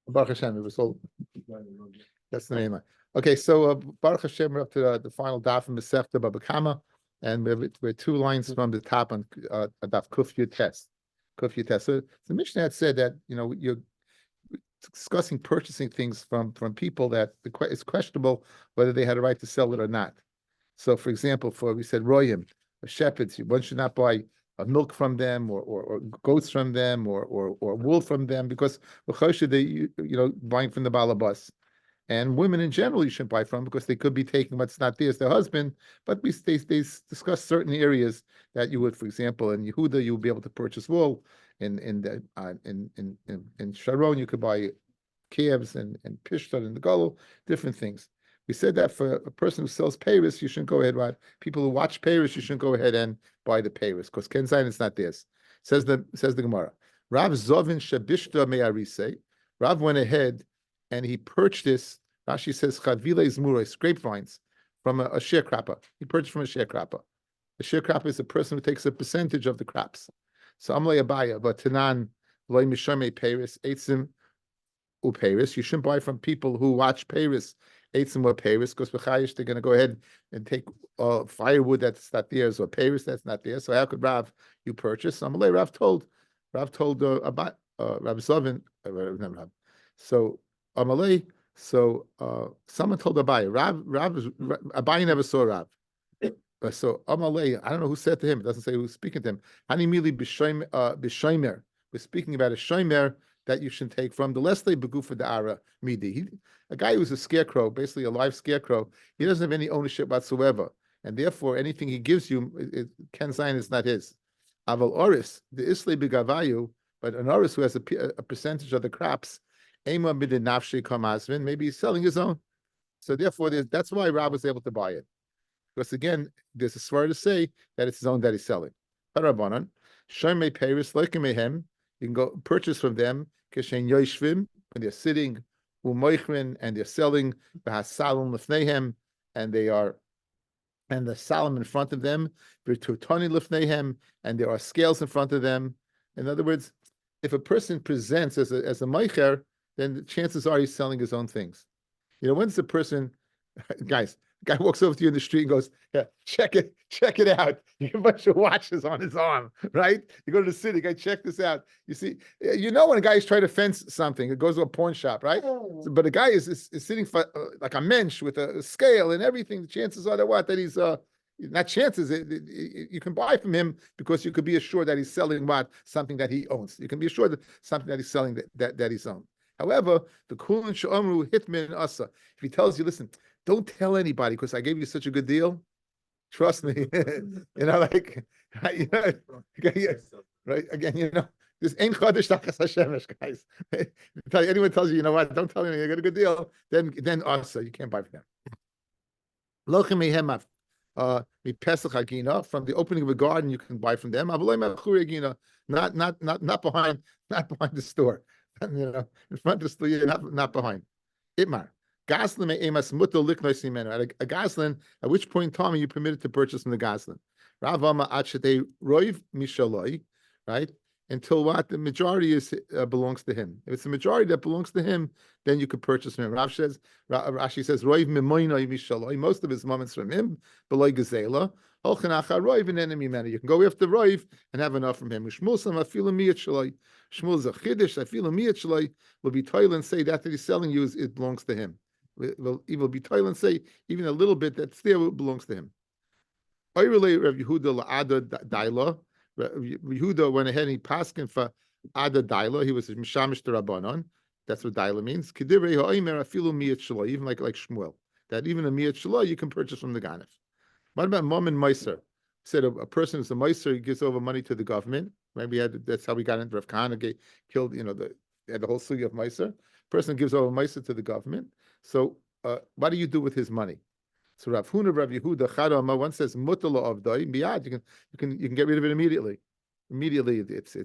Baruch Hashem, it was all. That's the name. Okay, so Baruch Hashem, we're up to the final daf in Masechta Baba Kama, and we're 2 lines from the top on daf Kuf Yud Tes. Kuf Yud Tes. So the Mishnah had said that you're discussing purchasing things from people that it's questionable whether they had a right to sell it or not. So, for example, we said royim, shepherds, one should not buy milk from them or goats from them or wool from them because they buying from the balabas. And women in general you shouldn't buy from because they could be taking what's not theirs, their husband. But they discuss certain areas that you would, for example, in Yehuda you would be able to purchase wool. In Sharon you could buy calves and pishtan and the galo, different things. We said that for a person who sells payris, you shouldn't go ahead, right? People who watch payris, you shouldn't go ahead and buy the payris because Ken Zayin is not theirs. Says the Gemara. Rav Zovin Shabishta Me'arise. Rav went ahead and he purchased, Rashi says, Chaviles Murais, grapevines, from a sharecropper. He purchased from a sharecropper. A sharecropper is a person who takes a percentage of the crops. So Amle Abaya, but Tanan Loy Mishame Payris, Eitzim U Payris. You shouldn't buy from people who watch Payris, Eitzim or Payris, because B'chayish, they're going to go ahead and take firewood that's not theirs or Payris that's not theirs. So how could Rav you purchase? Amle Rav told Rav Zovin, so Amalei. So someone told Abai. Abai never saw Rav. So Amalei, I don't know who said to him. It doesn't say who's speaking to him. Hanimili b'shomer. We're speaking about a shomer that you should take from the Leslie Begufa Da'ara Midi. A guy who's a scarecrow, basically a live scarecrow. He doesn't have any ownership whatsoever, and therefore anything he gives you, Ken Zayin is not his. Aval Oris, the Isle B'Gavayu, but an Oris who has a percentage of the crops. Maybe he's selling his own. So therefore, that's why Rab was able to buy it. Because again, there's a swear to say that it's his own that he's selling. Parabanan, Shemei Paris, Lekimehem, you can go purchase from them, Keshen Yoshvim, when they're sitting, Umoichrin, and they're selling, Bahasalum Lefnehem, and the salam in front of them, Virtutoni Lefnehem, and there are scales in front of them. In other words, if a person presents as a meicher, then the chances are he's selling his own things. When's the person, guy walks over to you in the street and goes, yeah, check it out. You have a bunch of watches on his arm, right? You go to the city, guy, check this out. You see, when a guy is trying to fence something, it goes to a pawn shop, right? So, but a guy is sitting for, like a mensch with a scale and everything. The chances are that he's not chances. You can buy from him because you could be assured that he's selling something that he owns. You can be assured that something that he's selling that he's owned. However, the Kulin Sha'amru Hitman Asa, if he tells you, listen, don't tell anybody because I gave you such a good deal. Trust me, right? Again, this ain't Chodesh Tachas Hashemesh, guys. Anyone tells you, what, don't tell anyone you got a good deal, then Asa, you can't buy from them. Lochem Mehemav. Pesach Hagina, from the opening of a garden you can buy from them. Not behind the store. In front of the store, not behind. Itmar. Goslin emas mutal liknois imenu. A goslin, at which point in time are you permitted to purchase from the goslin? Ravama achete roiv mishaloi, right? Until what? The majority belongs to him. If it's the majority that belongs to him, then you could purchase from him. Rashi says, roiv mimoinoi mishaloi. Most of his moments from him, beloy gazela. You can go after roiv and have enough from him. Shmuel's a chiddush. I feel a miyat shaloi will be toil and say that he's selling you it belongs to him. He will be toil and say even a little bit that's there belongs to him. Yehuda went ahead and he paskin for Ada Daila. He was a Mishamish Rabbanon. That's what Daila means. Even like Shmuel. That even a miyat shaloi you can purchase from the Ganef. What about Mom and Meiser? Said a person is a Meiser, he gives over money to the government. Maybe that's how we got into Rav Kahana killed, the whole sugi of Meiser. Person gives over Meiser to the government. So what do you do with his money? So Rav Huna, Rav Yehuda, Chadama, one says mutala of dai miyad. You can get rid of it immediately. Immediately, it's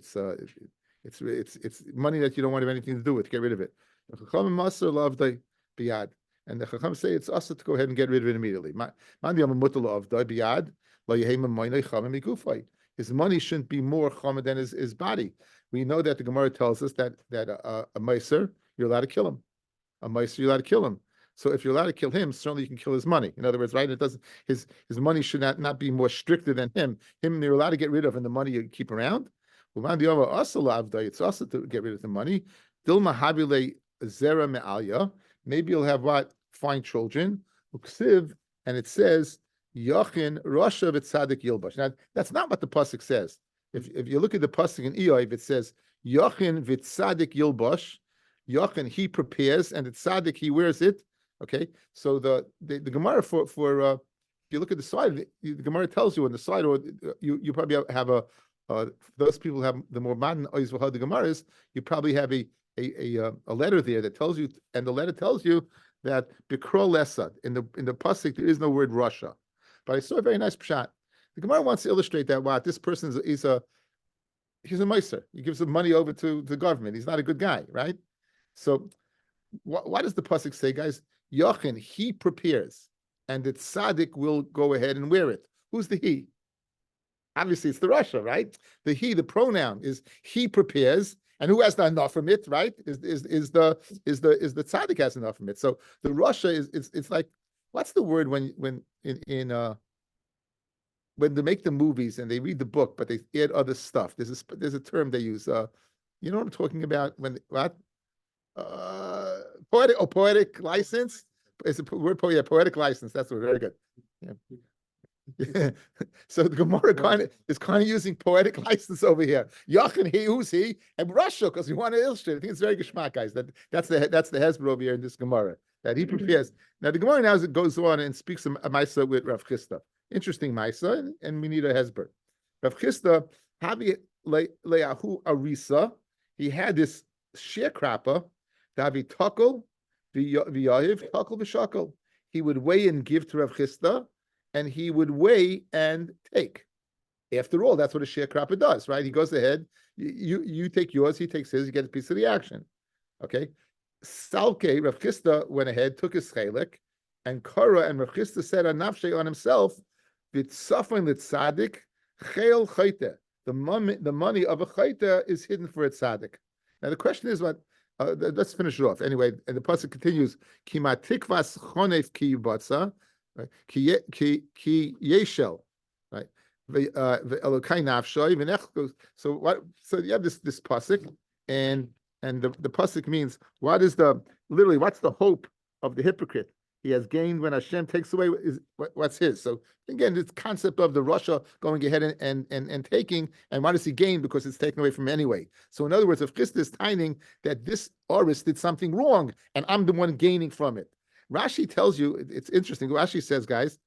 money that you don't want to have anything to do with. Get rid of it. And the Chacham say it's us to go ahead and get rid of it immediately. His money shouldn't be more chama than his body. We know that the Gemara tells us that a meiser you're allowed to kill him. A mice, you're allowed to kill him. So if you're allowed to kill him, certainly you can kill his money. In other words, right? It doesn't his money should not be more stricter than him. Him you're allowed to get rid of, and the money you keep around. It's also to get rid of the money. Dilma habile zera me'alya. Maybe you'll have what? Fine children. And it says Yachin Rasha v'tzadik Yilbash. Now that's not what the pasuk says. If you look at the pasuk in Eoy, it says Yachin v'tzadik Yilbash. Yachin he prepares, and the tzaddik he wears it. Okay, so the Gemara for if you look at the side, the Gemara tells you on the side, or you probably have a those people who have the more modern Ois V'Had the Gemaras, you probably have a letter there that tells you, and the letter tells you that Bikro Lesad in the pasuk there is no word Russia, but I saw a very nice pshat. The Gemara wants to illustrate that this person he's a meiser. He gives some money over to the government. He's not a good guy, right? So what does the pasuk say, guys? Yachin, he prepares, and the tzaddik will go ahead and wear it. Who's the he? Obviously, it's the Russia, right? The he, the pronoun is he prepares, and who has the enough from it, right? Is the tzaddik has enough from it. So the Russia it's like, what's the word when they make the movies and they read the book, but they add other stuff? There's a term they use. You know what I'm talking about? When what? Poetic license. It's a word. Yeah, poetic license. That's the word. Very good. Yeah. So the Gemara is using poetic license over here. Yachin, he, who's he? And Russia, because we want to illustrate. I think it's very geschmack, guys. That's the Hezbollah over here in this Gemara that he prepares. Now the Gemara now goes on and speaks a Maisa with Rav Chisda. Interesting Maisa, and we need a Hezbollah. Rav Chisda, Havi le'ahu arisa. He had this sharecropper. Davi takel v'yahiv takel v'shakel. He would weigh and give to Rav Chisda, and he would weigh and take. After all, that's what a sharecropper does, right? He goes ahead, you take yours, he takes his, you get a piece of the action. Okay. Salke, Rav Chisda went ahead, took his chelik, and Korah and Rav Chisda said on Nafshe on himself, V'tzafon l'tzadik chel chayte. The money of a chayte is hidden for a tzaddik. Now the question is what? Let's finish it off. Anyway, and the pasuk continues, Ki matikvas chonef ki yibatza, ki yeshel, right? Ve'elokai nafshoy v'nech. So what? So you have this pasuk, and the pasuk means what's the hope of the hypocrite? He has gained when Hashem takes away what's his. So again, this concept of the Russia going ahead and taking, and why does he gain? Because it's taken away from him anyway. So in other words, if Chisda is timing that this Oris did something wrong, and I'm the one gaining from it. Rashi tells you, it's interesting. Rashi says, guys,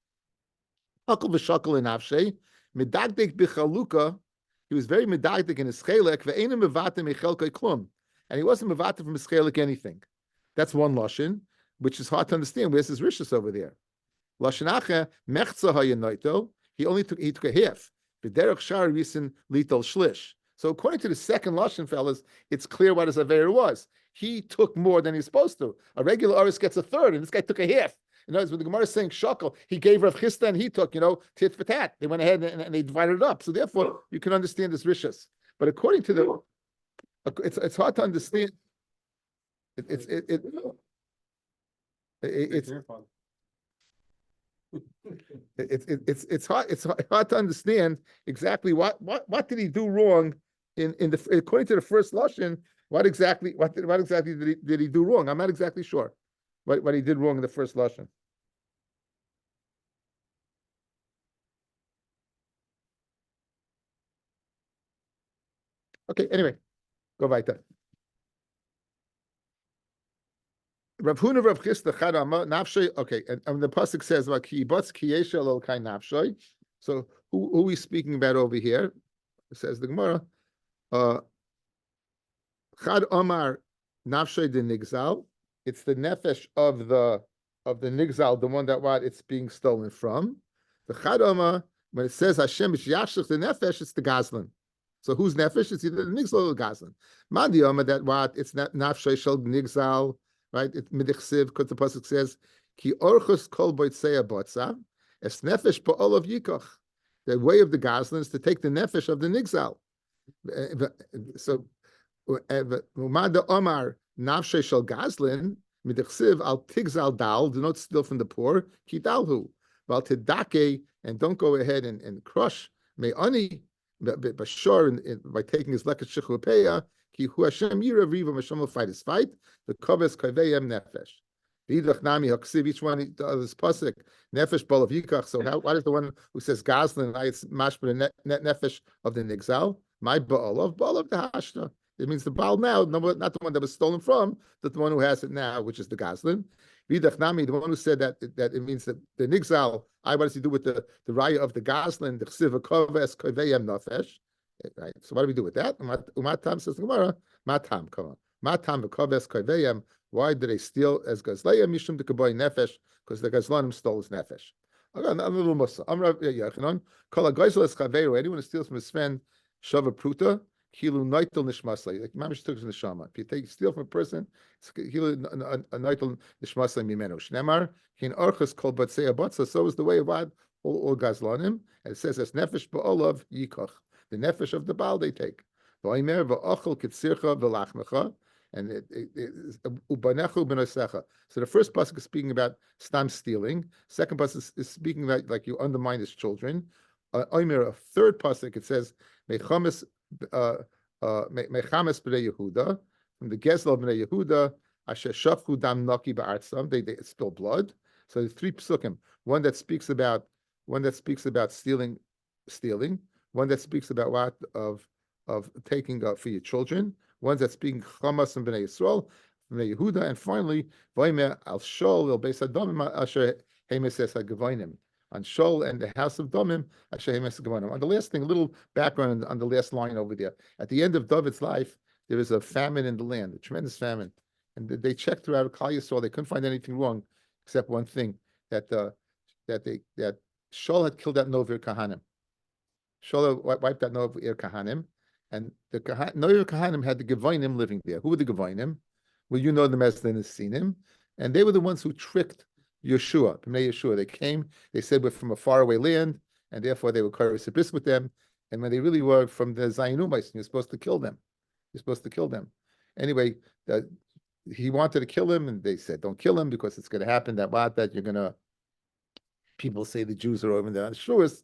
Hakol v'shakol in Avshei, medagdek b'chaluka, he was very medagdek in his chelek, ve'enim mevatem echelkei klum, and he wasn't mevatem from his chelek anything. That's one lashon, which is hard to understand. Where's his rishus over there? Lashon acha mechza hayanoito. He took a half. V'derech shar risin litol shlish. So according to the second lashon, fellas, it's clear what his avera was. He took more than he's supposed to. A regular oris gets a third, and this guy took a half. In other words, when the Gemara is saying shakel, he gave Rav Chisda and he took, tit for tat. They went ahead and they divided it up. So therefore, you can understand this rishus. But according to it's hard to understand. It's hard to understand exactly what did he do wrong in the according to the first lashon. What exactly did he do wrong? I'm not exactly sure what he did wrong in the first lashon. Okay, anyway, go weiter. Rav Huna Rav Chisda Chadama Nafshay. Okay, and the pasuk says about ki butz ki yeshel ol kai nafshay. So who are we speaking about over here? It says the Gemara. Chad Omar Nafshay de Nigzal. It's the nefesh of the Nigzal, the one that it's being stolen from. The Chad Omar, when it says Hashem is yashlich the nefesh, it's the Gazlan. So whose nefesh? It's either the Nigzal or the Gazlan. Mandi Omar that it's not Nafshay shel Nigzal. Right? It midichsiv, because the pasuk says, "Ki orchus kol boitzei botza, es nefesh ba'ol of yikoch." The way of the Gazlan is to take the nefesh of the nigzal. So, umad omar Nafshe shel gazlin midechsiv al tigzal dal. Do not steal from the poor. Kidalhu. Val tidake, and don't go ahead and crush. May ani bashar by taking his lekat shechupeya. Ki hu Hashem yirav riva Hashem will fight his fight. The koves kaveyem nefesh. V'idach nami haksiv, each one of this pasuk nefesh bol of yikach. So how? Why does the one who says gazlin? It's mashma the net nefesh of the nigzal. My bol of the hashta. It means the baal now, not the one that was stolen from, but the one who has it now, which is the gazlin. V'idach nami, the one who said that it means that the nigzal. What does he do with the raya of the gazlin? The chsiv koves koveyem nefesh. Right. So what do we do with that? Umatam says the Gemara. Matam, come on. Matam v'koves koveyem. Why did they steal as gazleya mishum dekaboy nefesh? Because the gazlanim stole his nefesh. Okay, a little musa. Amrav Yochanan. Kol hagoyzel es chaveru. Anyone who steals from his friend shava pruta kilu noitel nishmasay. Like mamish took his neshama. If you steal from a person, it's kilu noitel nishmasay mimenu. Shnemar kin orchas kol batzei abatza. So is the way of all gazlanim. And it says as nefesh ba'olav yikoch. The nefesh of the baal they take. V'omer v'ochel kitzircha v'lachmecha. And ubanechu b'nosecha. So the first pasuk is speaking about stam stealing. Second pasuk is speaking about like you undermine his children. A third pasuk it says mechames b'nei Yehuda, from the Gezel of b'nei Yehuda asher shafchu dam naki ba'artzam. They spill blood. So there's three pasukim. One that speaks about stealing. One that speaks about what of taking for your children. Ones that speak Chamas and Bnei Yisrael, Bnei Yehuda, and finally, Vaymer al Shol el Beis Adamim asher Hemeses HaGevonim, on Shol and the house of Domim asher Hemeses HaGevonim. On the last thing, a little background on the last line over there. At the end of David's life, there was a famine in the land, a tremendous famine, and they checked throughout Klal Yisrael. They couldn't find anything wrong except one thing, that Shol had killed out Novir Kahanim. Shol wiped out Novir Kahanim. And the Noyer Kahanim had the Gevonim living there. Who were the Gevonim? Well, you know them as the Nesinim. And they were the ones who tricked Yeshua, Bnei Yeshua. They came, they said we're from a faraway land, and therefore they were Karis Abyss with them. And when they really were from the Zayinumais, you're supposed to kill them. You're supposed to kill them. Anyway, he wanted to kill him, and they said, don't kill him because it's going to happen that you're going to, people say the Jews are over there on the shores.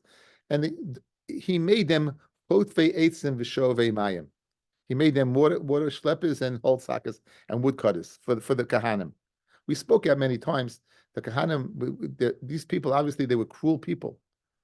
And he made them he made them water schleppers and holzhackers and woodcutters for the Kahanim. We spoke out many times. The Kahanim, these people, obviously, they were cruel people.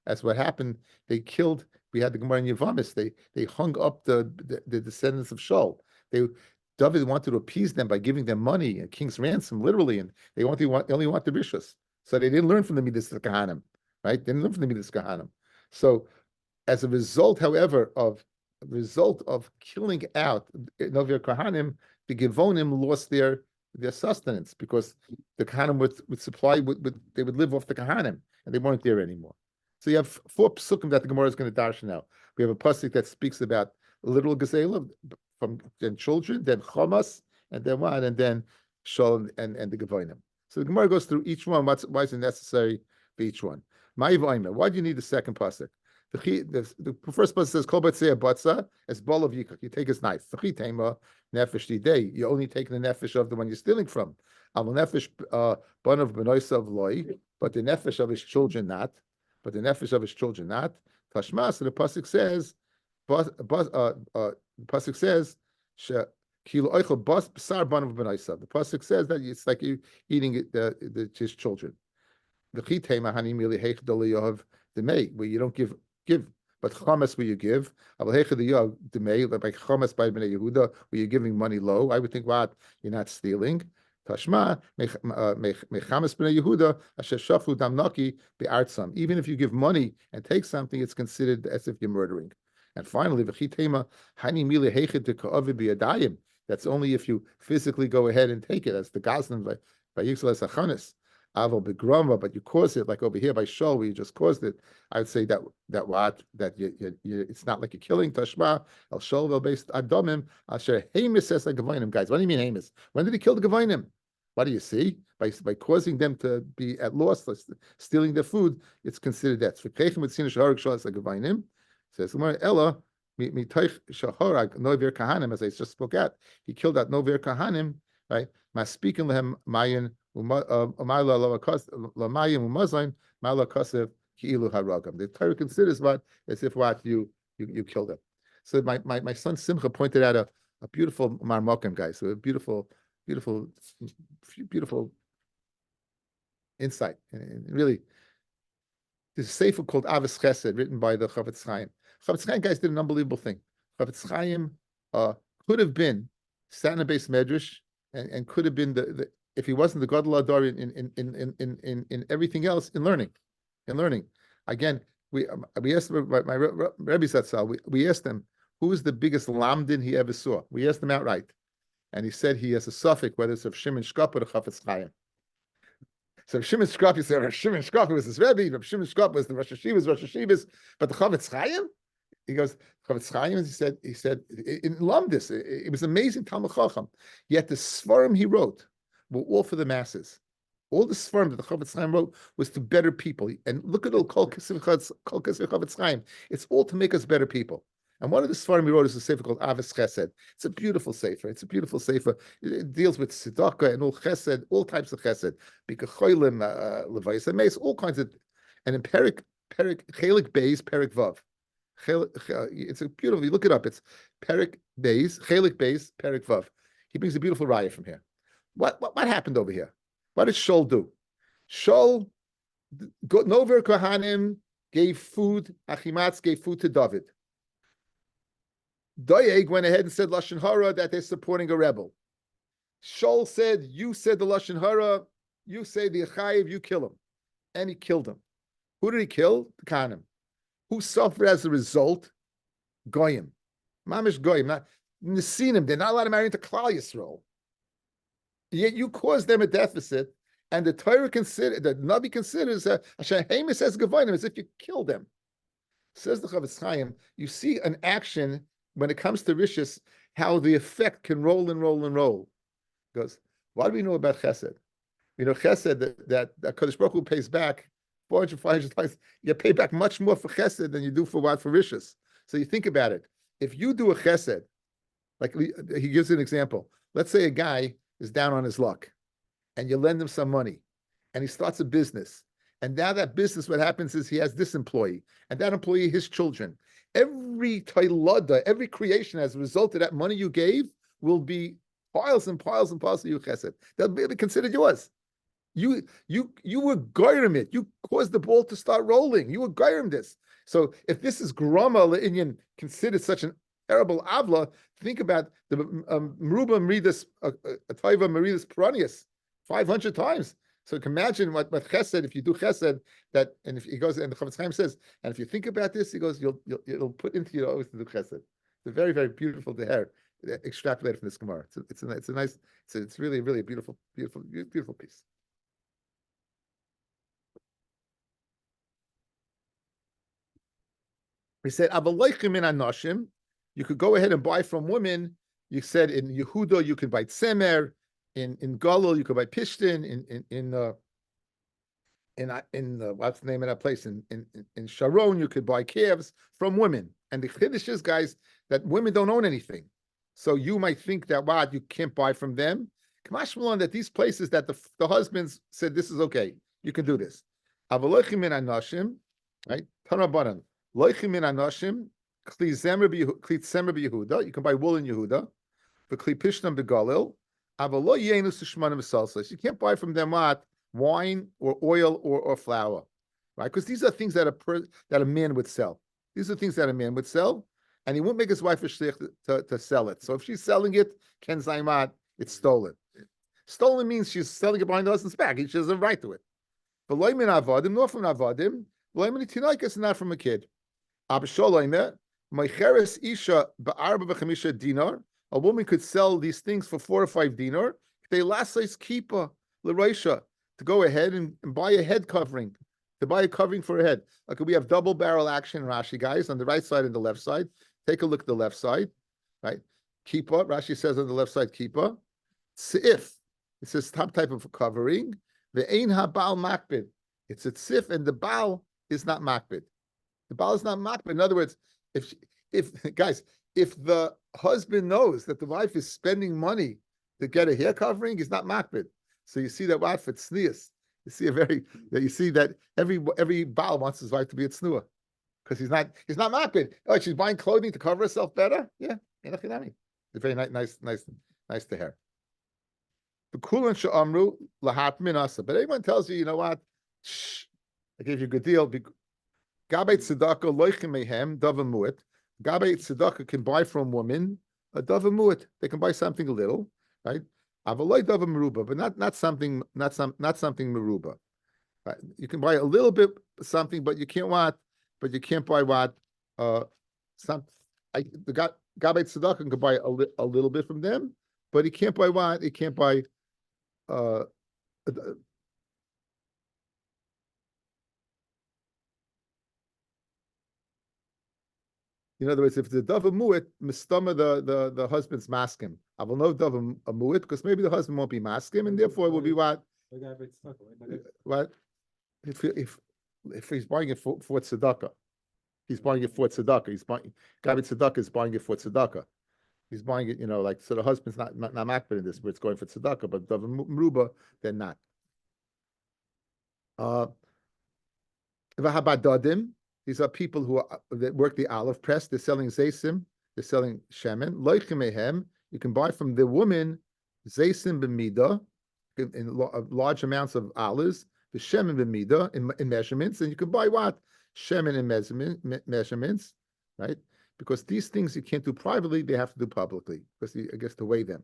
That's what happened. They killed. We had the Gemara in Yavamis. They hung up the descendants of Shaul. David wanted to appease them by giving them money, a king's ransom, literally, and they only want the rishus. So they didn't learn from the Midas Kahanim, right? They didn't learn from the Midas Kahanim. So as a result, however, of killing out Novir Kahanim, the Gevonim lost their sustenance because the Kahanim would supply, they would live off the Kahanim, and they weren't there anymore. So you have four psukim that the Gemara is going to darshan now. We have a pasuk that speaks about literal gazela from then children, then Chamas, and then what, and then Shol and the Gevonim. So the Gemara goes through each one. Why is it necessary for each one? Why do you need the second pasuk? The first pasuk says kol batzei batza as bol of yikach. You take his knife. V'chitema nefesh didei. You're only taking the nefesh of the one you're stealing from. Aval nefesh ban of benoisav loy, but the nefesh of his children not. Tashma. So the pasuk says, the pasuk says kilo oichel bas b'sar ban of benoisav. The pasuk says that it's like you eating his children. V'chitema hani mili heich doli yohav demei, where you don't give, but chamas where you give. By chamas by Bnei Yehuda, where you're giving money low. I would think, what, you're not stealing. Tashma mechamas Bnei Yehuda asher shaflu dam naki be'artzam. Even if you give money and take something, it's considered as if you're murdering. And finally, v'chitema hani mili heichid deka'avi biyadayim. That's only if you physically go ahead and take it. That's the gazlan by Yisrael Sachanis. Aval begrama, but you caused it, like over here by Shol, where you just caused it. I would say that it's not like you're killing. Tashma el Shol vel based adomim asher Hamis says like Gavonim. Guys, what do you mean Hamis? When did he kill the Gavonim? What do you see? By causing them to be at loss, stealing their food, it's considered that. Says Ella mitaych shaharag Novir Kahanim, as I just spoke at. He killed out Novir Kahanim right? Maspikin lehem mayin umayla lamayim umazayin mala kasev ki'ilu haragam. The Torah considers what as if what you killed him. So my son Simcha pointed out a beautiful marmokim, guys. So a beautiful insight, and really. There's a sefer called Avis Chesed, written by the Chavetz Chaim. Chavetz Chaim guys did an unbelievable thing. Chavetz Chaim could have been sat in a base medrash and could have been the if he wasn't the Gadol Ador in everything else in learning. Again, we asked my Rabbi Zatzal, we asked him who is the biggest lamdin he ever saw. We asked him outright, and he said he has a suffix whether it's of Shimon Shkop or the Chavetz Chaim. So Shimon Shkop, you say Shimon Shkop was his Rebbe, Shimon Shkop was the Rosh Hashivas, but the Chavetz Chaim, he goes, Chavetz Chaim, he said, in Lumdis, it was amazing Talmud Chacham. Yet the Sfarim he wrote were all for the masses. All the Sfarim that the Chavetz Chaim wrote was to better people. And look at all Kol Kesef Chavetz Chaim. It's all to make us better people. And one of the Sfarim he wrote is a sefer called Avis Chesed. It's a beautiful sefer. It deals with tzedakah and all chesed, all types of chesed. Bikacholim, levayis ameis, all kinds of. And in Perik Chelik Beis, Perik Vav. It's a beautiful. You look it up. It's Perik Beis, Chelik Beis, Perik Vav. He brings a beautiful raya from here. What happened over here? What did Shol do? Shol, Nover Kohanim gave food. Achimatz gave food to David. Doeg went ahead and said Lashon Hara that they're supporting a rebel. Shol said, you said the Lashon Hara, you say the Achayiv, you kill him. And he killed him. Who did he kill? The Kanim. Who suffered as a result? Goyim. Mamish Goyim. Not Nesinim. They're not allowed to marry into Klal Yisrael. Yet you caused them a deficit, and the Torah the Navi considers Hashem as Gavonim, as if you killed them. Says the Chavetz Chaim, you see an action when it comes to Rishis, how the effect can roll and roll and roll. He goes, what do we know about Chesed? We know Chesed that Kadosh Baruch Hu pays back 400, 500 times. You pay back much more for Chesed than you do for Rishis. So you think about it. If you do a Chesed, like he gives an example. Let's say a guy is down on his luck, and you lend him some money, and he starts a business. And now that business, what happens is he has this employee, and that employee, his children. Every tailada, every creation as a result of that money you gave will be piles and piles and piles of you chesed. They'll be considered yours. You were goyim it. You caused the ball to start rolling. You were goyim this. So if this is grama le'inyan considered such an terrible avla, think about the Meruba Meridus Taiva Meridus Peranius 500 times. So you can imagine what chesed, if you do chesed, that, and if he goes, and the Chavetz Chaim says, and if you think about this, he goes, you'll put into your always to do chesed. It's a very, very beautiful deher extrapolated from this Gemara. It's really, really a beautiful piece. He said, "Avaloichim in anoshim, you could go ahead and buy from women." You said in Yehuda you could buy tzemer, in Galil you could buy pishtin, in what's the name of that place in Sharon you could buy calves from women. And the chiddush is, guys, that women don't own anything, so you might think that you can't buy from them. Kamash Malon, that these places that the husbands said this is okay, you can do this. Avaloichim in anoshim, right? Tanabanan. Loichim in anoshim, kli tzemer b'Yehuda. You can buy wool in Yehuda. For kli pishnam b'Galil. Avalo yenu sushmanim v'salsos. You can't buy from them wine or oil or flour, right? Because these are things that a man would sell. These are things that a man would sell, and he wouldn't make his wife a shlich to sell it. So if she's selling it, ken zaymat, it's stolen. Stolen means she's selling it behind the husband's back. She has a right to it. But loy min avadim, nor from avadim. Loy min tinaikas, not from a kid. Absholoime, Meicheres Isha ba'arba v'chamisha dinar. A woman could sell these things for 4 or 5 dinar. They lasais kipa l'roisha, to go ahead and buy a head covering, to buy a covering for a head. Okay, we have double barrel action, Rashi, guys, on the right side and the left side. Take a look at the left side, right? Kipa, Rashi says on the left side, kipa. Tzif, it says top type of covering. The ein ha-baal makbid. It's a tzif, and the baal is not makbid. The baal is not makbid. In other words, if the husband knows that the wife is spending money to get a hair covering, he's not makbid. So you see that what for tznius. You see you see that every Baal wants his wife to be a tznuah because he's not makbid. Oh, she's buying clothing to cover herself better. Yeah, it's very nice to hear. The kulan she'amru lahat min asa. But everyone tells you, you know what? Shh, I gave you a good deal. Gabay tzedakah loichim mehem davar mu'et. Gabay tzedakah can buy from women a davar mu'et. They can buy something a little, right? Avaloi davar meruba, but not something meruba. Right? You can buy a little bit something, but you can't buy what some. The gabay tzedakah can buy a little bit from them, but he can't buy what? He can't buy. In other words, if the davar mu'et, mistama the husband's maskim. I will know davar mu'et because maybe the husband won't be maskim, and therefore it will be what? What? If he's buying it for tzedakah, he's buying it for tzedakah. He's buying gabbai tzedakah is buying it for tzedakah. He's buying it, like so. The husband's not makbid in this, but it's going for tzedakah. But davar meruba, they're not. V'habadadim. These are people that work the olive press. They're selling zaysim. They're selling shemen. Loichimehem. You can buy from the woman zaysim b'mida in large amounts of olives. The shemen b'mida in measurements, and you can buy what shemen in measurements, right? Because these things you can't do privately; they have to do publicly because I guess to weigh them,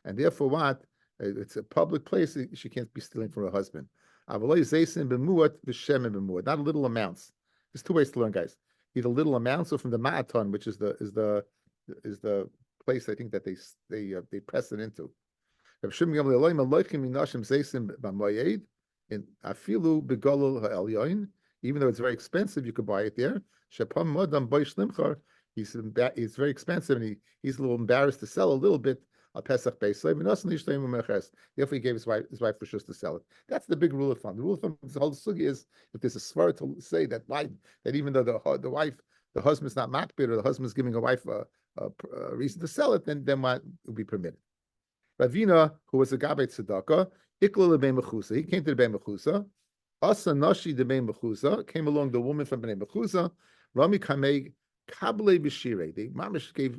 and therefore what? It's a public place. She can't be stealing from her husband. Avaloi zaysim b'muat v'shemen b'muat. Not little amounts. There's two ways to learn, guys. Either little amounts or from the ma'aton, which is the place I think that they press it into. Even though it's very expensive, you could buy it there. He's very expensive, and he's a little embarrassed to sell a little bit. Pesach Therefore, he gave his wife rishus to sell it. That's the big rule of thumb. The rule of thumb, the whole sugi is if there's a svar to say that even though the husband's not makbid or the husband's giving a wife a reason to sell it, then what would be permitted. Ravina, who was a gabbai tzedakah, ikla lebein mechusa. He came to the bein mechusa. Asa nashi the bein mechusa came along the woman from bein mechusa. Rami kamei kable b'shirei. They mamish gave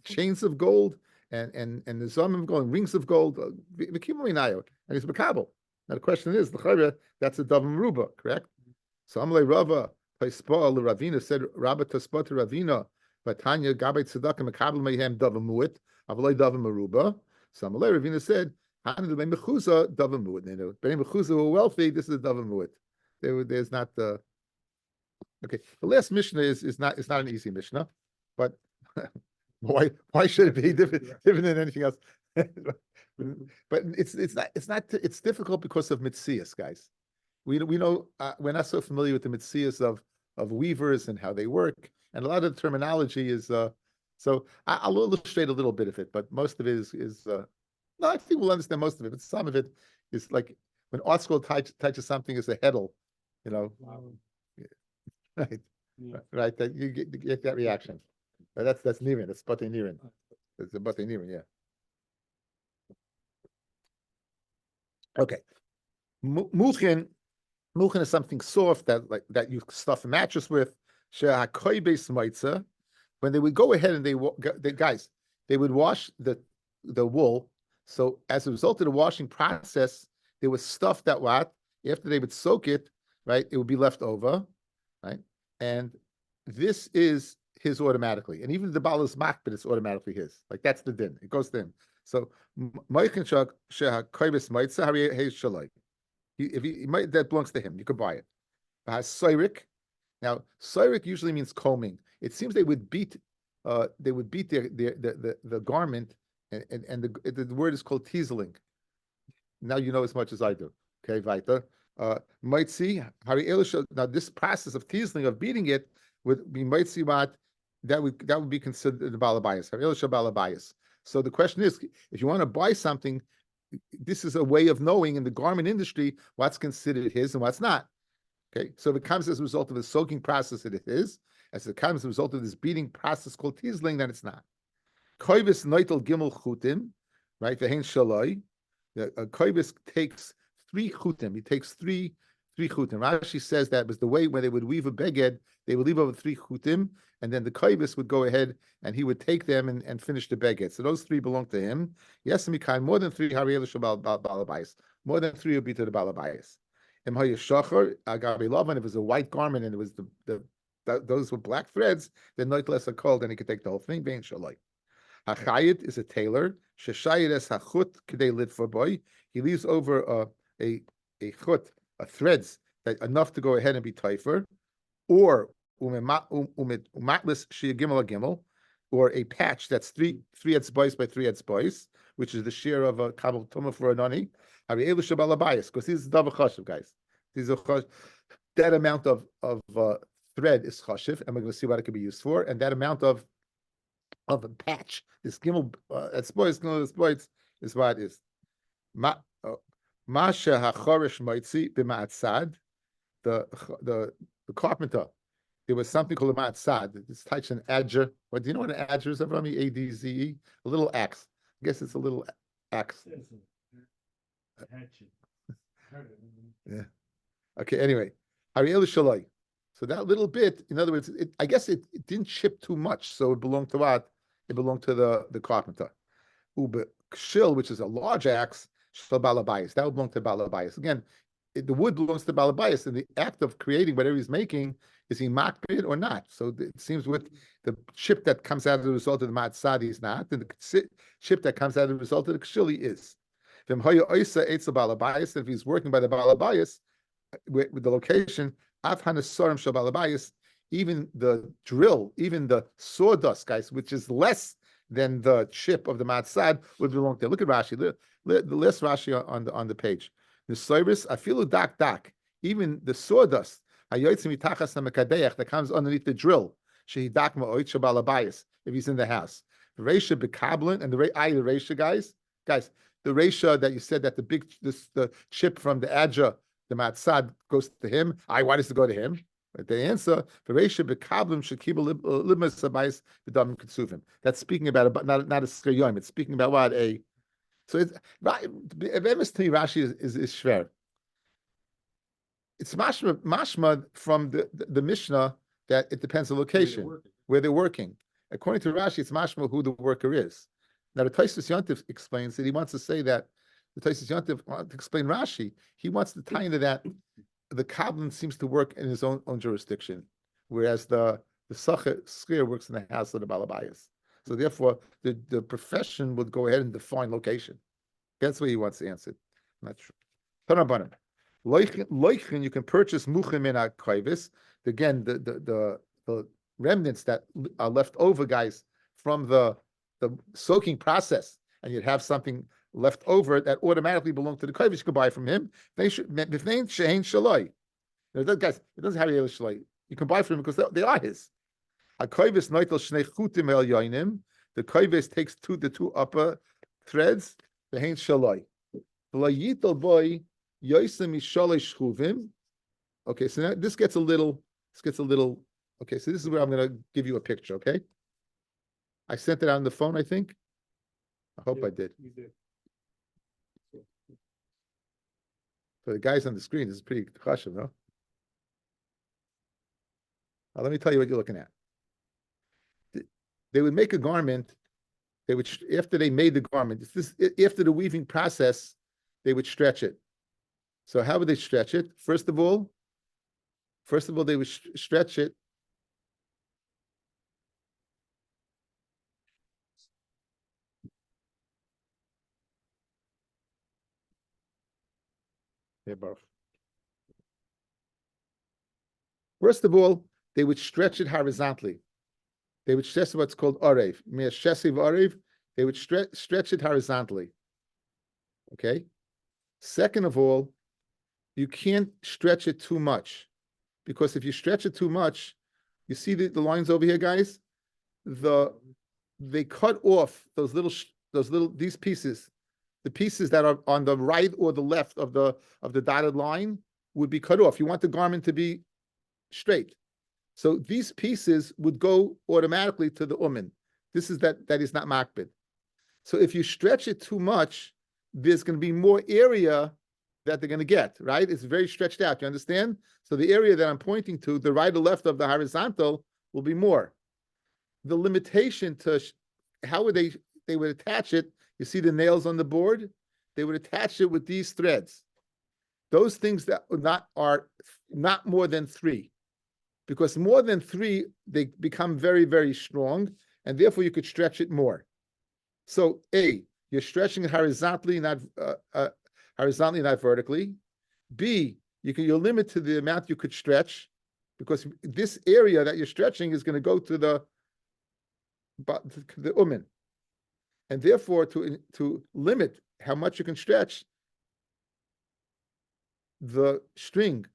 chains of gold. And the zomim of gold and rings of gold, and he's makabel. Now the question is, that's a davar meruba, correct? So Amalei Rava Taispa Ravina said Rabbi Taispa to Ravina, Vatanya Gabay Tzedakah Makabel Mehem davar mu'et, Avalei davar meruba. So Amalei Ravina said, Hanu Bnei Mechusa davar mu'et. Bnei Mechusa were wealthy. This is a davar mu'et. There's not the. Okay, the last Mishnah is not an easy Mishnah, but. Why should it be different than anything else? But it's difficult because of mitzias, guys. We know we're not so familiar with the mitzias of weavers and how they work, and a lot of the terminology is so I'll illustrate a little bit of it, but most of it is no, I think we'll understand most of it, but some of it is like when art school teaches something as a heddle, right, right, that you get that reaction. That's nirin. That's batei nirin. It's a batei nirin, yeah. Okay. Muchin is something soft that you stuff a mattress with. When they would go ahead and they would wash the wool. So as a result of the washing process, there was stuff that after they would soak it, right, it would be left over, right, and this is his automatically, and even the Baal is makbid, it's automatically his. Like that's the din. It goes to him. So if that belongs to him, you could buy it. Now soirik usually means combing. It seems they would beat the garment, and the word is called teaseling. Now you know as much as I do. Okay, weiter. Might see now this process of teaseling, of beating it, we might see what that would be considered the balabayas. So the question is, if you want to buy something, this is a way of knowing in the garment industry what's considered his and what's not. Okay, so if it comes as a result of a soaking process, it is. As it comes as a result of this beating process called teaseling, then it's not. Koivis noitel gimel chutim. right? The hein shaloi. A koibis takes 3 chutim. He takes three chutim. Rashi says that was the way when they would weave a beged, they would leave over 3 chutim, and then the koibis would go ahead and he would take them and finish the beged. So those 3 belong to him. Yes, more than 3 hariyel shabal balabayis. More than 3 would be to the balabayis. Im hayashachar agabi lavan. If it was a white garment and it was those were black threads, then not less a cold, and he could take the whole thing. Bein shalai. Hachayit is a tailor. Sheshayit es hachut k'dei lit for boy. He leaves over a chut, a threads that enough to go ahead and be taifer, or umatlis shia gimel a gimel, or a patch that's three etzbois by 3 etzbois, which is the share of a kabel tumah for a nani. Harielu shabalabayis, because these is davar chashiv, guys. These are that amount of thread is chashiv, and we're going to see what it could be used for, and that amount of a patch, this gimel etzbois is what it is. Masha hachorish moitzi b'ma'atzad. The carpenter, there was something called a ma'atzad. It's touch an adger. What do you know what an adzer is? Avrami, ADZE, a little axe. I guess it's a little axe. Yeah. Okay. Anyway, Ariel Shalai. So that little bit, in other words, I guess it didn't chip too much, so it belonged to what? It belonged to the carpenter. Ube kshil, which is a large axe, shel balabayis. That would belong to balabayis. Again, the wood belongs to balabayis, and the act of creating whatever he's making, is he makbid or not? So it seems with the chip that comes out of the result of the matzadi is not, and the chip that comes out of the result of the kshili is. If he's working by the balabayis, with the location, even the drill, even the sawdust, guys, which is less than the chip of the matzad, would belong there. Look at Rashi, the last Rashi on the page. The service, afilu dak, even the sawdust that comes underneath the drill, if he's in the house. The Reisha bekablin and the Reisha, guys, the Reisha that you said that the chip from the adja, the matzad, goes to him. Why does it go to him? But the answer, the Reisha bekablim shekibel limas sabayis v'damim ketsuvim. That's speaking about not a skayom. It's speaking about what a. So it's Rashi is shver. It's mashma from the Mishnah that it depends on location where they're working. According to Rashi, it's mashma who the worker is. Now the Tosfos Yontif explains that he wants to say that the Tosfos Yontif wants to explain Rashi. He wants to tie into that the Kabbalah seems to work in his own jurisdiction, whereas the Schir works in the house of the Balabayas. So therefore, the profession would go ahead and define location. That's what he wants to answer. I'm not sure. Loichin, you can purchase muchim in a kaivis. Again, the remnants that are left over, guys, from the soaking process, and you'd have something left over that automatically belonged to the kaivis. You could buy from him. Guys, it doesn't have a shaloi. You can buy from him because they are his. A kaivis noitel shnei chutim el yoinim. The kaivis takes the two upper threads. The hein shaloi. V'layitel boy. Okay, so now this gets a little, okay, so this is where I'm going to give you a picture, okay? I sent it out on the phone, I think. I hope I did. You did. For the guys on the screen, this is pretty chashuv, no? Now, let me tell you what you're looking at. They would make a garment, after they made the garment, after the weaving process, they would stretch it. So how would they stretch it? First of all, they would stretch it. First of all, they would stretch it horizontally. They would stretch what's called arev. They would stretch it horizontally. Okay. Second of all, you can't stretch it too much, because if you stretch it too much, you see the lines over here, guys. They cut off these pieces. The pieces that are on the right or the left of the dotted line would be cut off. You want the garment to be straight, so these pieces would go automatically to the umin. This is that is not makbid. So if you stretch it too much, there's going to be more area that they're going to get, right? It's very stretched out. You understand? So the area that I'm pointing to, the right or left of the horizontal, will be more. The limitation to how would they would attach it? You see the nails on the board? They would attach it with these threads. Those things that are not more than 3, because more than 3 they become very, very strong, and therefore you could stretch it more. So A, you're stretching it horizontally, not vertically. B, you're limited to the amount you could stretch, because this area that you're stretching is going to go to the umin, and therefore to limit how much you can stretch, the string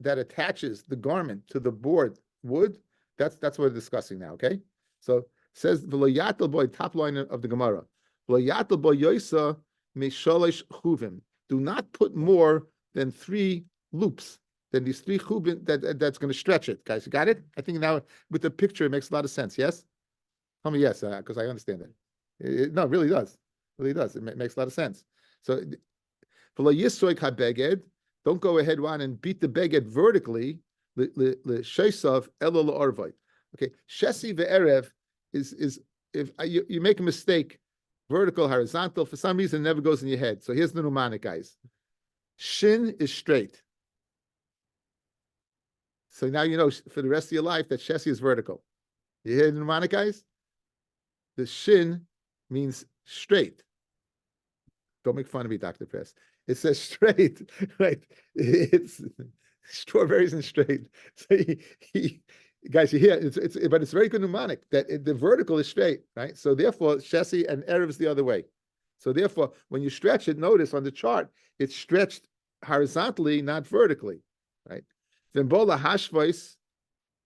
that attaches the garment to the board wood, that's what we're discussing now, okay? So says v'lo yatel boy, top line of the Gemara, v'lo yatel boy yoisa mishalish chuvim. Do not put more than 3 loops, than these 3 chuvim that's going to stretch it. Guys, you got it? I think now with the picture it makes a lot of sense. Yes? Tell me yes, because I understand it. No, it really does. It really does. It makes a lot of sense. So v'lo yisoik habeged. Don't go ahead on and beat the beged vertically. Sheisav elo la'arvai. Okay, shesi ve'erev is if you make a mistake, vertical, horizontal, for some reason it never goes in your head. So here's the mnemonic, guys. Shin is straight. So now you know for the rest of your life that shesi is vertical. You hear the mnemonic, guys? The shin means straight. Don't make fun of me, Dr. Press. It says straight, right? It's strawberries and straight. So guys, you hear but it's very good mnemonic that the vertical is straight, right? So therefore, shesi and erev is the other way. So therefore, when you stretch it, notice on the chart it's stretched horizontally, not vertically, right? Then bola hashvais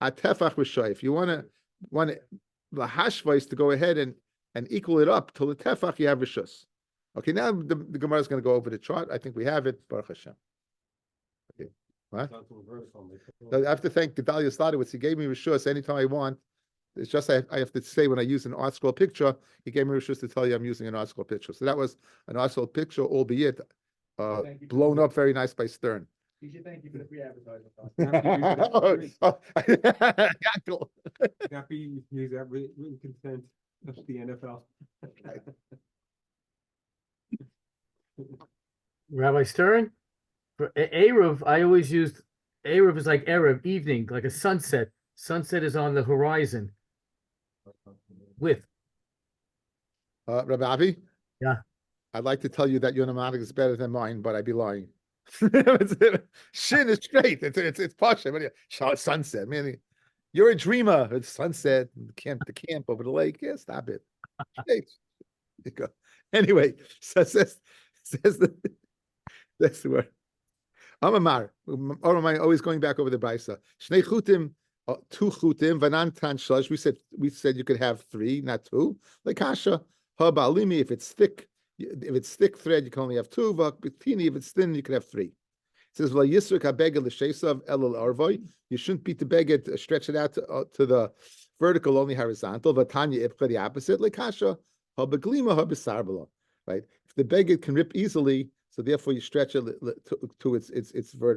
atefach v'shoy. If you want the hashvais to go ahead and equal it up to the tefach, you have rishus. Okay, now the Gemara is going to go over the chart. I think we have it. Baruch Hashem. Okay, what? I have to thank Gedalia Sladowitz. He gave me rishus anytime I want. It's just I have to say when I use an art scroll picture, he gave me rishus to tell you I'm using an art scroll picture. So that was an art scroll picture, albeit blown up very nice by Stern. You should thank you for the free advertising. Happy use that written consent of the NFL. Rabbi Stern, for Erev, I always used Erev is like Erev, evening, like a sunset. Sunset is on the horizon. With Rabbi Avi? Yeah. I'd like to tell you that your mnemonic is better than mine, but I'd be lying. Shin is straight. It's pasha. Sunset. Man, you're a dreamer. It's sunset. The camp over the lake. Yeah, stop it. Straight. You go. Anyway, so says that's the word. Amamar. Or am I always going back over the Brisa? Shnei chutim, 2 chutim, vanan tan shlosh. We said you could have 3, not 2. Like kasha, habalimi. If it's thick thread, you can only have 2. Vakbitini, if it's thin, you can have 3. It says la yisruk habeged l'sheisav elul arvoy. You shouldn't beat the beged, stretch it out to the vertical, only horizontal. Vatanya ipcha, the opposite. Like kasha, habaglima, habisarbala. Right? If the beged can rip easily, so therefore you stretch it to its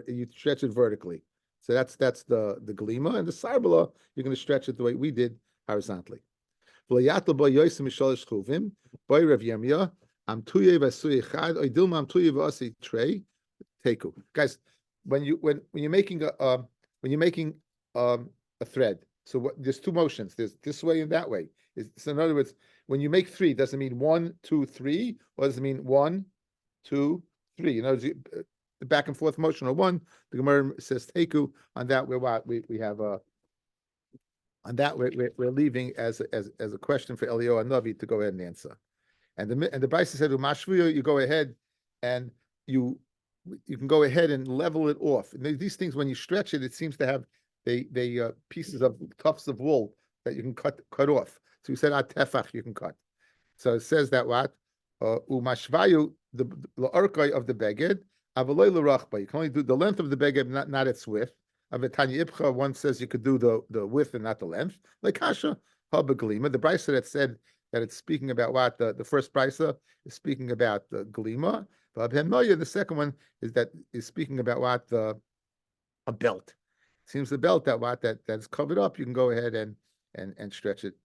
you stretch it vertically. So that's the glima, and the sarbala you're going to stretch it the way we did horizontally. Guys, when you're making a thread, so there's 2 motions. There's this way and that way. So in other words, when you make 3, does it mean 1, 2, 3, or does it mean 1, 2, 3? You know, the back and forth motion or 1. The Gemara says teku. On that we have on that we're leaving as a question for Eliyahu Hanavi to go ahead and answer. And the Brisa said umashvuya, you go ahead and you can go ahead and level it off. And these things, when you stretch it, it seems to have they pieces of tufts of wool that you can cut off. So you said tefach you can cut. So it says that what umashvayu the arkai of the beged avaloi l'rachba. You can only do the length of the beged, not its width. Avetanya ibcha, one says you could do the width and not the length. Like kasha habaglima, the Brisa that said that it's speaking about what the first brisa is speaking about the glima. The second one is speaking about what a belt. It seems the belt that's covered up, you can go ahead and stretch it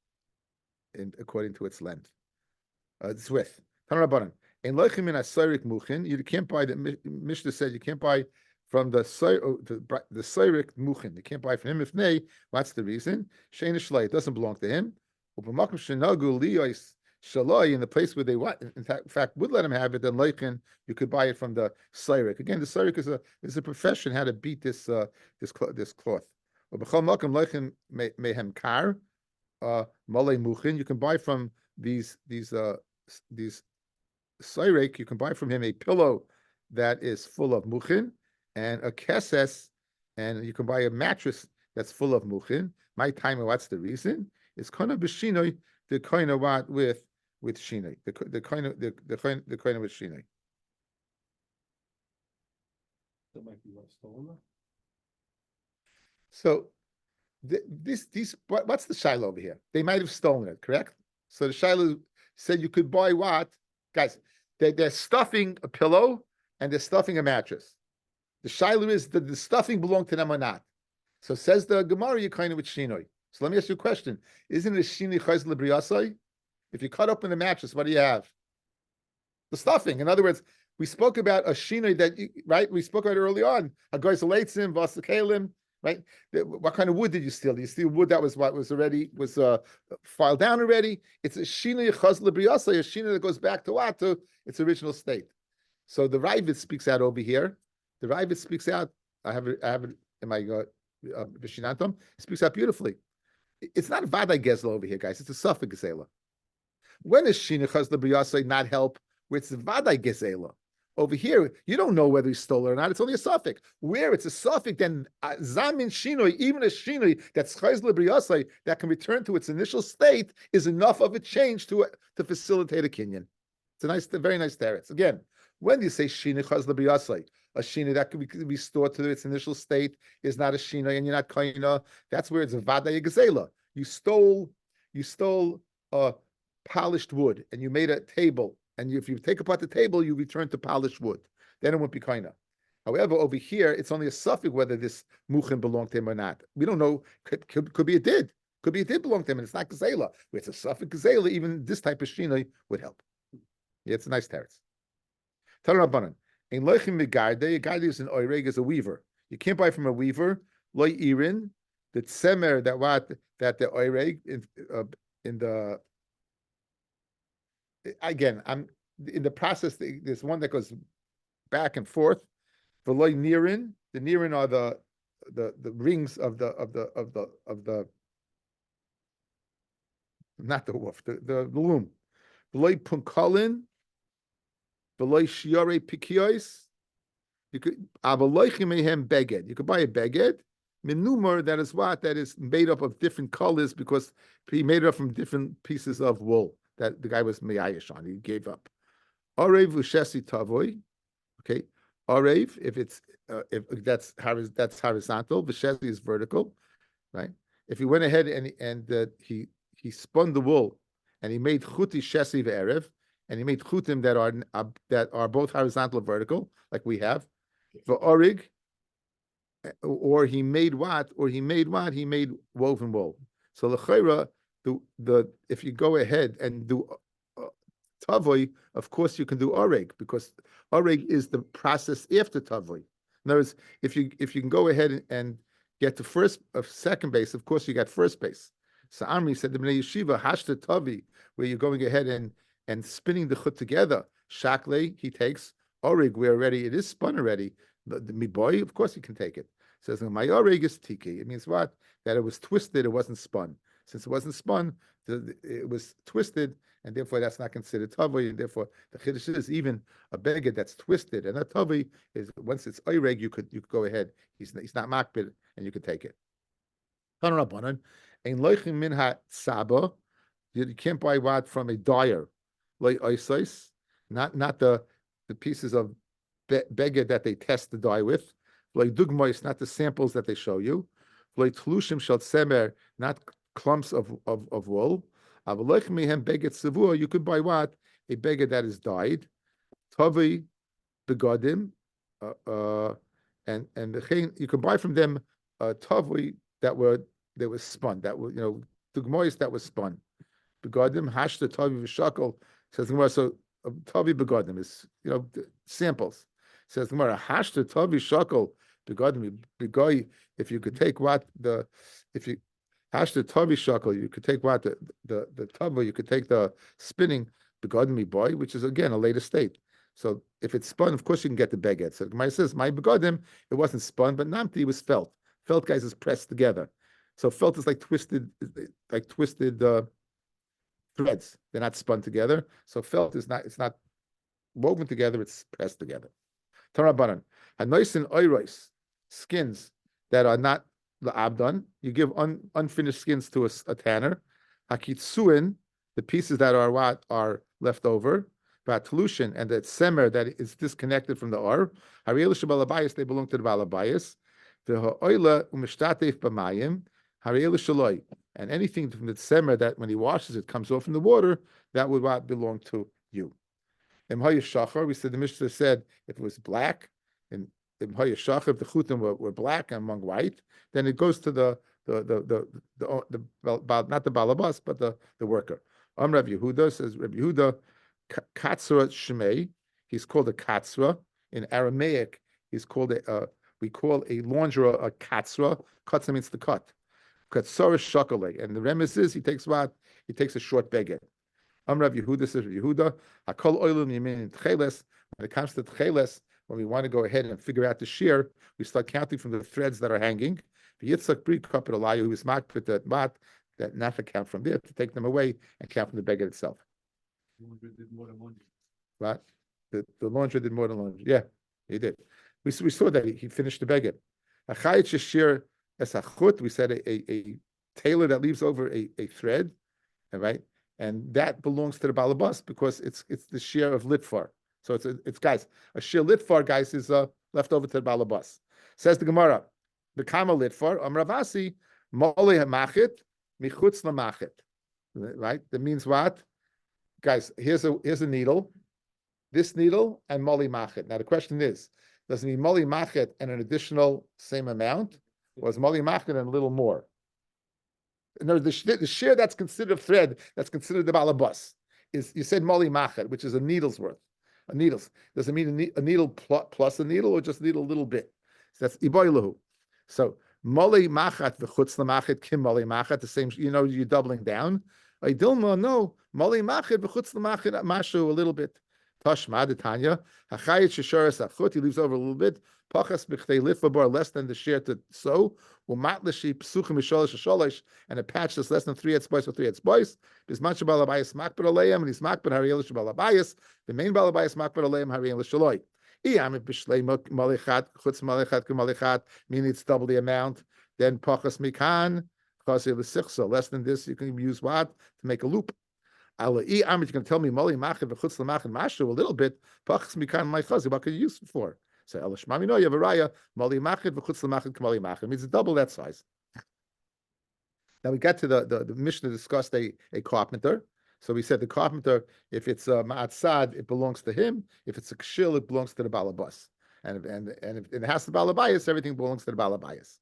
according to its length. It's width. In loichim in asorik muchin, you can't buy the Mishnah said you can't buy from the soirik muchin. You can't buy from him. If nay, what's the reason? Shein shlai, it doesn't belong to him. Upamakim shenagu liyos shaloi, in the place where they in fact would let him have it, then loichin you could buy it from the soirik. Again, the soirik is a profession how to beat this cloth. Ubachol makom loichin mehem kar malay muchin. You can buy from these Sairek, you can buy from him a pillow that is full of muchin and a keses, and you can buy a mattress that's full of muchin. My time, what's the reason? It's kind of b'shinoi, the kind of what with shinoi, the kind of with shinoi. That might be what's stolen. So what's the shiloh over here? They might have stolen it, correct? So the shiloh said you could buy what? Guys, they're stuffing a pillow and they're stuffing a mattress. The shiloh is the stuffing belonged to them or not. So says the Gemara, you kind of with shinoi. So let me ask you a question. Isn't it a shinoi chayz lebriyasai? If you cut open the mattress, what do you have? The stuffing. In other words, we spoke about a shinoi right? We spoke about it early on. A guy's leitzim, vasakalim, right? What kind of wood did you steal? Did you steal wood that was filed down already? It's a shinoi chaz lebriyasai, a shinoi that goes back to what? To its original state. So the Ravid speaks out over here. The Ravid speaks out. I have it in my Vishinantam. It speaks out beautifully. It's not Vadai Gezla over here, guys. It's a Suffolk Gezela. When is shinoi chaz lebriyasai not help? Where it's Vadai Gezela. Over here, you don't know whether he stole it or not. It's only a suffix. Where it's a suffix, then zamin shinoi, even a shinoi that's chayz lebriyasai that can return to its initial state, is enough of a change to facilitate a kinyan. It's a very nice teretz. Again, when you say shinoi chayz lebriyasai, a shinoi that can be restored to its initial state is not a shinoi, and you're not kaina. That's where it's a vadai gezela. You stole polished wood, and you made a table. And if you take apart the table, you return to polished wood. Then it won't be kaina. However, over here, it's only a suffix whether this muchin belonged to him or not. We don't know. Could be it did. Could be it did belong to him, and it's not gazela. Where it's a suffix gazela, even this type of shinoi would help. Yeah, it's a nice teretz. Tarabbanan. In loichim megarde, a garde is an oireg, is a weaver. You can't buy from a weaver. Loi irin, the tzemer that the oireg in the. Again, I'm in the process. There's one that goes back and forth. V'loy nirin. The nirin are the rings of the not the wolf, the loom. V'loy punkalin. V'loy shiare pikiyos. You could avaloichimehem beged. You could buy a beged. Minumar, that is made up of different colors because he made it up from different pieces of wool that the guy was meyayish on. He gave up. Arev ushesi tavoy. Okay. Arev, if that's horizontal, v'shesi is vertical, right? If he went ahead and he spun the wool and he made chuti shesi ve'erev, and he made chutim that are both horizontal and vertical, like we have, v'orig, or he made what? He made woven wool. So l'chayra, if you go ahead and do tavoy, of course you can do oreg, because oreg is the process after tavoy. In other words, if you can go ahead and get to second base, of course you got first base. So Amri said the Bnei Yeshiva hashta tavi, where you're going ahead and spinning the chut together. Shakle, he takes oreg, where already it is spun already. The miboy, of course he can take it. Says my oreg is tiki. It means what? That it was twisted, it wasn't spun. Since it wasn't spun, it was twisted, and therefore that's not considered tavi. And therefore the chiddush is even a beged that's twisted and a tavi is once it's oireg, you could go ahead. He's not makbid, and you could take it. You can't buy what from a dyer, like oisais, not the pieces of beged that they test the dye with, like dugmois, not the samples that they show you, like tlushim shel semer, not clumps of wool, Avalech mehem beged savua. You could buy what? A beged that is dyed. Tavi begadim, and the you could buy from them tavi that were spun, that were dugmois that was spun. Begadim hashta tavi v'shakol, says the Gemara. So tavi begadim is samples. Says the Gemara hashta tavi shakol begadim begoy. If you could take what if you hashta tavi shakol, you could take what the tavi, you could take the spinning begadim boy, which is again a later state. So if it's spun, of course you can get the beged. So Gemara says, my begadim, it wasn't spun, but namti was felt. Felt, guys, is pressed together. So felt is like twisted threads. They're not spun together. So felt is not, it's not woven together, it's pressed together. Tarabanan. Hanois and oiros, skins that are not the abdon, you give unfinished skins to a tanner. Hakitsuin, the pieces that are what are left over. Vatlushin, and the semer that is disconnected from the or, Hariel Shabalabayas, they belong to the Balabayas. The Ha'oila Umishtatef Bamayim, Hariel Shaloi, and anything from the semer that when he washes it comes off from the water, that would what belong to you. In Shachar, we said the Mishnah said if it was black, in Shachar, if the chutim were black among white, then it goes to the not the balabas, but the worker. Rabbi Yehuda says Rabbi Yehuda. Katzra Shemei, he's called a katzra. In Aramaic, he's called we call a launderer a katzra. Katzra means to cut. Katzra shakale. And the remes is he takes what? He takes a short beged. Rav Yehuda says, Yehuda, Hakol oilim yamin tcheles. When it comes to tcheles, when we want to go ahead and figure out the shear, we start counting from the threads that are hanging. The Yitzchak Bri Kapit Alayu, who is marked with that mat, that not to count from there, to take them away and count from the beged itself. Did more than one. Right? The laundry did more than laundry. Yeah, he did. We saw that he finished the beged. Achayit sheshir esachut. We said a tailor that leaves over a thread, all right, and that belongs to the balabas because it's the shear of litfar. So it's guys, a shear litfar, guys, is left over to the balabas. Says the Gemara, the kama litfar amravasi mole hamachit michutz lamachit. Right? That means what? Guys, here's a needle, this needle, and moli machet. Now the question is, does it mean moli machet and an additional same amount, or is moli machet and a little more? No, the shear that's considered a thread, that's considered the balabas, is you said moli machet, which is a needle's worth. A needle's. Does it mean a needle plus a needle, or just a needle a little bit? So that's iboilahu. So moli machet v'chutz lamachet kim moli machet, the same. You're doubling down. I Dilma, no. Moli machid v'chutz l'machid mashu a little bit. Tashma detanya hachayit shesharas achut. He leaves over a little bit. Pachas b'chtei lifabar, less than the shear to sew. Umatlashi psuchim misholish sholish, and a patch that's less than 3 etzbois or 3 etzbois. Bisman shabalabayis makbar aleim, and he's makbar hariel shabalabayis. The main balabayis makbar aleim hariel shaloi. Iyam b'shlei malichat chutz malichat k'malichat, meaning it's double the amount. Then pachas mikan. Less than this, you can use what to make a loop. You can tell me moli machid v'chutz l'machid mashu a little bit. Pachas mikan my chazi. What could you use it for? So elishmami no, you have a raya moli machid v'chutz l'machid k'moli machid. It means double that size. Now we got to the Mishnah discussed a carpenter. So we said the carpenter, if it's a ma'atzad, it belongs to him. If it's a kshil, it belongs to the balabas. And if it has the balabayas, everything belongs to the balabayas.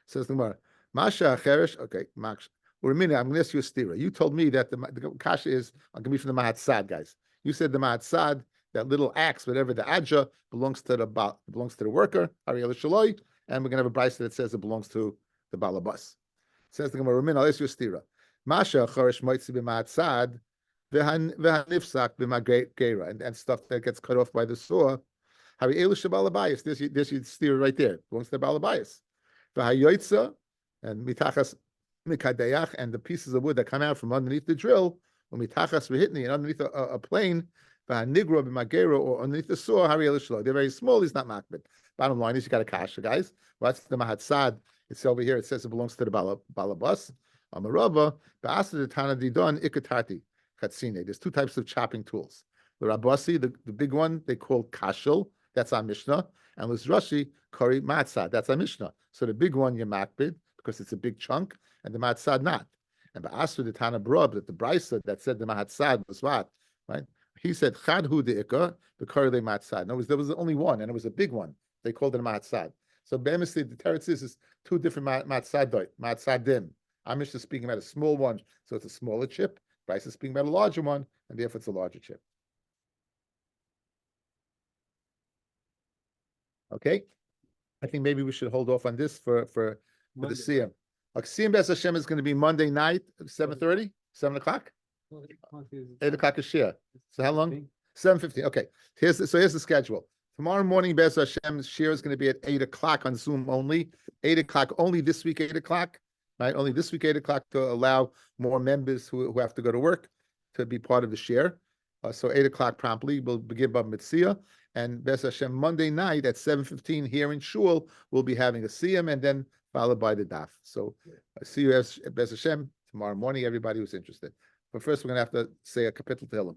Says the Gemara. Masha Cherish, okay, Max. Or a minute, I'm going to ask you a stira. You told me that the kasha is going to be from the Mahatzad, guys. You said the Mahatzad, that little axe, whatever the adja, belongs to the worker, Ariel Shaloi, and we're going to have a brisa that says it belongs to the balabas. Says the Gemara, I'll ask you a stira. Masha Cherish moitzi b'Mahatzad, v'hanifsak b'Magera, and stuff that gets cut off by the saw. Ariel Shabalabayas, there's your stira right there, belongs to the balabayas. V'hayoitza, and mitachas mikadayach, and the pieces of wood that come out from underneath the drill, or mitachas v'hitni, and underneath a plane, v'hanigro b'magera, or underneath the saw, hariel shlo. They're very small. He's not makbid. Bottom line is you got a kasha, guys. What's the mahatzad? It's over here. It says it belongs to the balabas. Amarava ba'asa the tana didon ikatati chatzine. There's 2 types of chopping tools. The rabasi, the big one, they call kashel. That's our Mishnah. And Rashi, kari matzah. That's our Mishnah. So the big one, you're makbid, because it's a big chunk, and the matzah not. And Ba'asru the Tana Brab, that the Brisa that said the Mahatzad was what, right? He said Chadhu the Ikka, the Karle Matzad. In other words, there was only one, and it was a big one. They called it a Matzad. So Bemisli, the Teretz is two different Matzadim. Amish is speaking about a small one, so it's a smaller chip. Brisa is speaking about a larger one, and therefore it's a larger chip. Okay, I think maybe we should hold off on this for the Siyam. Siyam B'ez Hashem is going to be Monday night, 7:30, 7 o'clock, 8 o'clock is Shia. So how long? 7:15. Okay, here's the schedule. Tomorrow morning, B'ez Hashem Shia is going to be at 8 o'clock on Zoom only. 8 o'clock only this week, 8 o'clock. Right, only this week 8 o'clock to allow more members who have to go to work to be part of the share. So 8 o'clock promptly we'll begin Bava Metzia, and B'ez Hashem Monday night at 7:15 here in Shul we'll be having a Siyam and then followed by the Daf. So see you at B'ez Hashem tomorrow morning, everybody who's interested. But first we're going to have to say a Kapitel Tehillim.